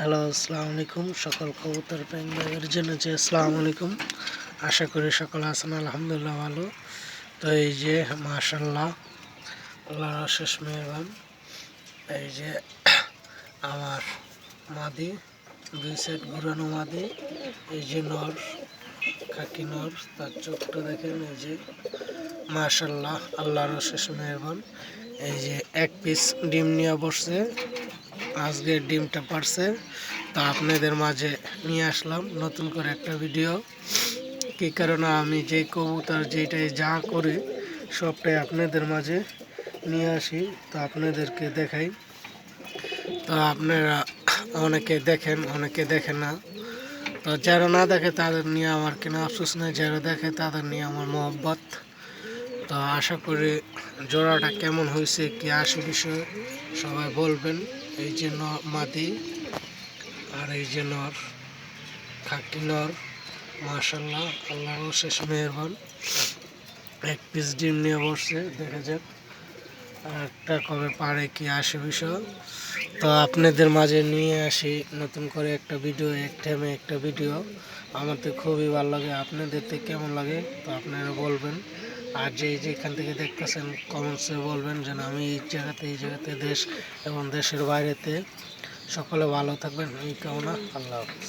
Hello, আসসালামু আলাইকুম। সকল কবুতর প্রেমী ভাইদের জন্য যে আসসালামু আলাইকুম। আশা করি সকলে আছেন আলহামদুলিল্লাহ ভালো। তো এই যে মাশাআল্লাহ, আল্লাহর অশেষ মেহেরবান। এই যে আমার মাদি, দুই সাইড ঘুরানো মাদি। এই যে নর, খাকি নর, তার চোখটা দেখেন। এই যে মাশাআল্লাহ, আল্লাহর অশেষ মেহেরবান। এই যে এক পিস ডিম নিয়ে বসছে, আজকে ডিমটা পারছে। তা আপনাদের মাঝে নিয়ে আসলাম নতুন করে একটা ভিডিও। কী কারণে আমি যে কবুতর যেটাই যা করি সবটাই আপনাদের মাঝে নিয়ে আসি, তো আপনাদেরকে দেখাই। তো আপনারা অনেকে দেখেন, অনেকে দেখেন না। তো যারা না দেখে তাদের নিয়ে আমার কেনা আফসোস নেই, যারা দেখে তাদের নিয়ে আমার মহব্বত। তো আশা করি জোড়াটা কেমন হয়েছে, কি আসে বিষয়ে সবাই বলবেন। এই যে মাদি আর এই যে নর, খাকি নর। মাশাআল্লাহ, আল্লাহর অশেষ মেহেরবান। এক পিস ডিম নিয়ে বসছে, দেখা যাক একটা কবে পারে, কি আসে বিষয়। তো আপনাদের মাঝে নিয়ে আসি নতুন করে একটা ভিডিও, এক টাইমে একটা ভিডিও। আমার তো খুবই ভালো লাগে, আপনাদের তো কেমন লাগে তো আপনারা বলবেন। আর যেখান থেকে দেখতেছেন কমেন্টসে বলবেন যেন আমি এই জায়গাতে দেশ এবং দেশের বাইরেতে সকলে ভালো থাকবেন এই কামনা। আল্লাহ হাফেজ।